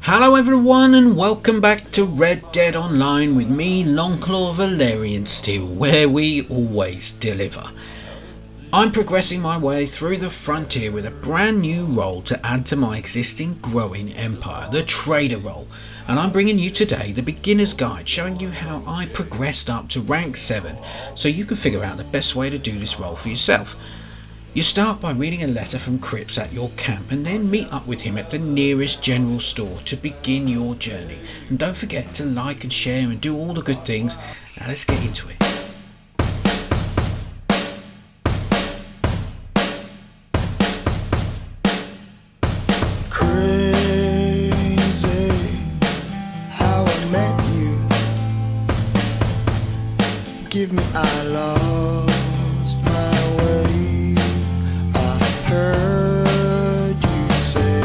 Hello everyone and welcome back to Red Dead Online with me, Longclaw Valerian Steel, where we always deliver. I'm progressing my way through the frontier with a brand new role to add to my existing growing empire, the trader role, and I'm bringing you today the beginner's guide showing you how I progressed up to rank 7 so you can figure out the best way to do this role for yourself. You start by reading a letter from Cripps at your camp and then meet up with him at the nearest general store to begin your journey. And don't forget to like and share and do all the good things. Now let's get into it. Crazy how I met you. Forgive me, I lost my way. Heard you say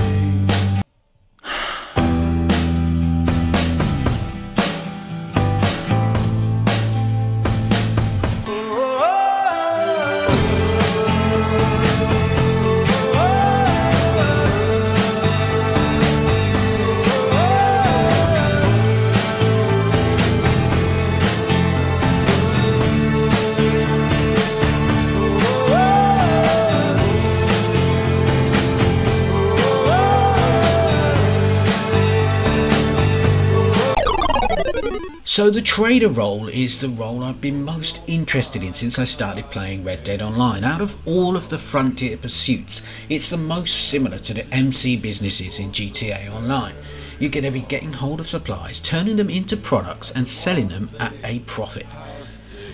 So the trader role is the role I've been most interested in since I started playing Red Dead Online. Out of all of the frontier pursuits, it's the most similar to the MC businesses in GTA Online. You're going to be getting hold of supplies, turning them into products and selling them at a profit.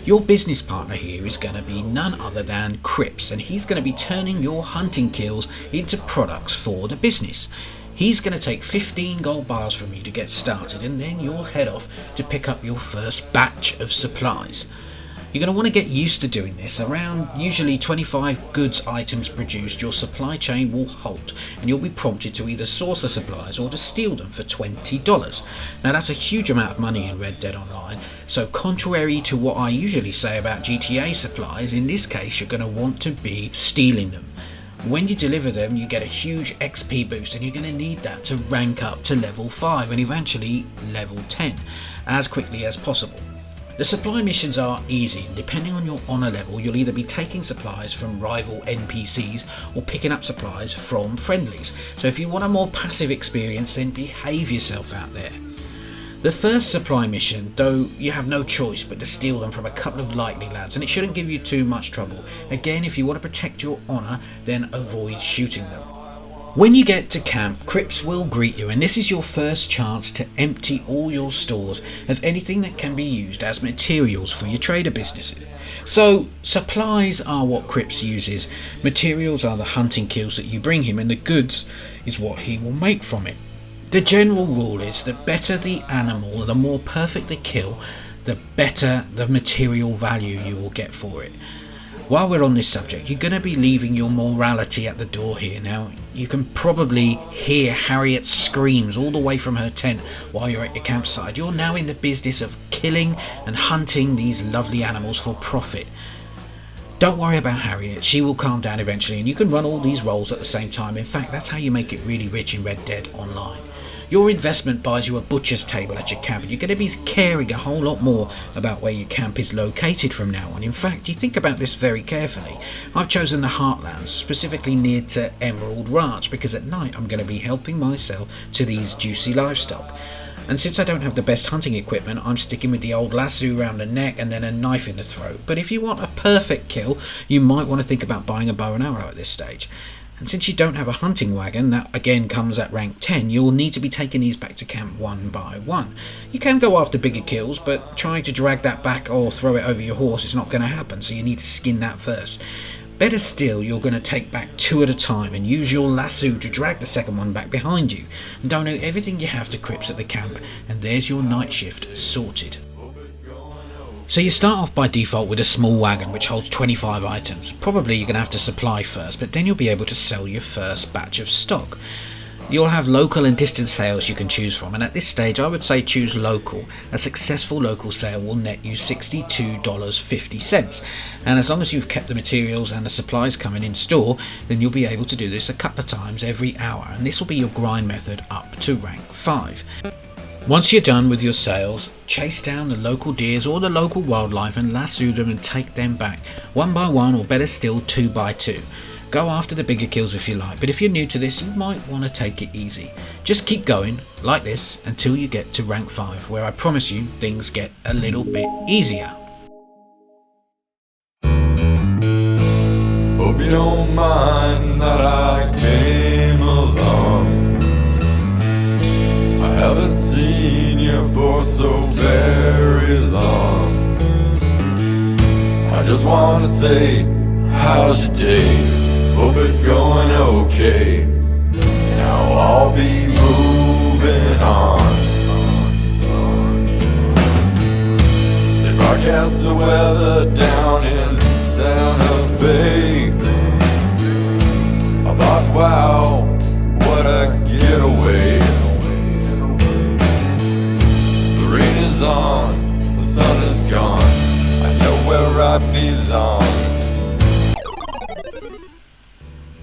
Your business partner here is going to be none other than Cripps, and he's going to be turning your hunting kills into products for the business. He's going to take 15 gold bars from you to get started, and then you'll head off to pick up your first batch of supplies. You're going to want to get used to doing this. Around usually 25 goods items produced, your supply chain will halt and you'll be prompted to either source the supplies or to steal them for $20. Now that's a huge amount of money in Red Dead Online, so contrary to what I usually say about GTA supplies, in this case you're going to want to be stealing them. When you deliver them, you get a huge XP boost, and you're going to need that to rank up to level 5 and eventually level 10 as quickly as possible. The supply missions are easy, and depending on your honor level, you'll either be taking supplies from rival NPCs or picking up supplies from friendlies. So if you want a more passive experience, then behave yourself out there. The first supply mission, though, you have no choice but to steal them from a couple of likely lads, and it shouldn't give you too much trouble. Again, if you want to protect your honour, then avoid shooting them. When you get to camp, Cripps will greet you, and this is your first chance to empty all your stores of anything that can be used as materials for your trader businesses. So, supplies are what Cripps uses, materials are the hunting kills that you bring him, and the goods is what he will make from it. The general rule is the better the animal, the more perfect the kill, the better the material value you will get for it. While we're on this subject, you're going to be leaving your morality at the door here. Now, you can probably hear Harriet's screams all the way from her tent while you're at your campsite. You're now in the business of killing and hunting these lovely animals for profit. Don't worry about Harriet, she will calm down eventually, and you can run all these roles at the same time. In fact, that's how you make it really rich in Red Dead Online. Your investment buys you a butcher's table at your camp, and you're going to be caring a whole lot more about where your camp is located from now on. In fact, you think about this very carefully. I've chosen the Heartlands, specifically near to Emerald Ranch, because at night I'm going to be helping myself to these juicy livestock. And since I don't have the best hunting equipment, I'm sticking with the old lasso around the neck and then a knife in the throat. But if you want a perfect kill, you might want to think about buying a bow and arrow at this stage. And since you don't have a hunting wagon, that again comes at rank 10, you'll need to be taking these back to camp one by one. You can go after bigger kills, but trying to drag that back or throw it over your horse is not going to happen, so you need to skin that first. Better still, you're going to take back 2 at a time and use your lasso to drag the second one back behind you. And donate everything you have to Cripps at the camp, and there's your night shift sorted. So you start off by default with a small wagon which holds 25 items. Probably you're going to have to supply first, but then you'll be able to sell your first batch of stock. You'll have local and distant sales you can choose from, and at this stage I would say choose local. A successful local sale will net you $62.50, and as long as you've kept the materials and the supplies coming in store, then you'll be able to do this a couple of times every hour, and this will be your grind method up to rank 5. Once you're done with your sales, chase down the local deers or the local wildlife and lasso them and take them back, one by one, or better still 2 by 2. Go after the bigger kills if you like, but if you're new to this, you might want to take it easy. Just keep going, like this, until you get to rank 5, where I promise you, things get a little bit easier. Hope you don't mind that I came along. I haven't seen you for so very long. I just want to say, how's your day? Hope it's going okay. Now I'll be moving on. They broadcast the weather down in Santa Fe. I thought, wow, what a getaway. The rain is on, the sun is gone. I know where I belong.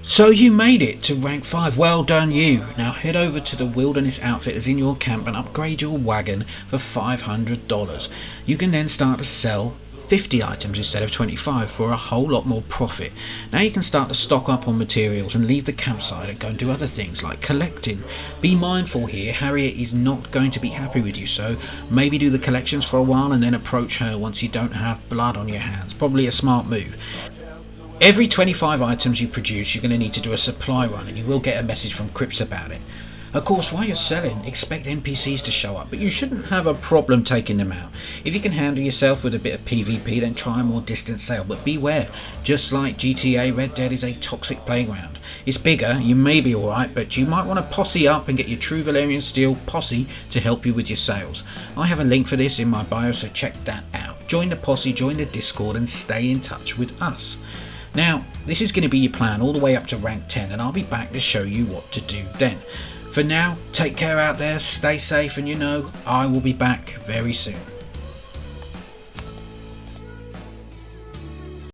So you made it to rank 5, well done you. Now head over to the Wilderness Outfitters in your camp and upgrade your wagon for $500. You can then start to sell 50 items instead of 25 for a whole lot more profit. Now you can start to stock up on materials and leave the campsite and go and do other things like collecting. Be mindful here, Harriet is not going to be happy with you, so maybe do the collections for a while and then approach her once you don't have blood on your hands. Probably a smart move. Every 25 items you produce, you're going to need to do a supply run, and you will get a message from Cripps about it. Of course, while you're selling, expect NPCs to show up, but you shouldn't have a problem taking them out. If you can handle yourself with a bit of PvP, then try a more distant sale, but beware, just like GTA, Red Dead is a toxic playground. It's bigger, you may be alright, but you might want to posse up and get your True Valerian Steel posse to help you with your sales. I have a link for this in my bio, so check that out. Join the posse, join the Discord, and stay in touch with us. Now, this is going to be your plan all the way up to rank 10, and I'll be back to show you what to do then. For now, take care out there, stay safe, and I will be back very soon.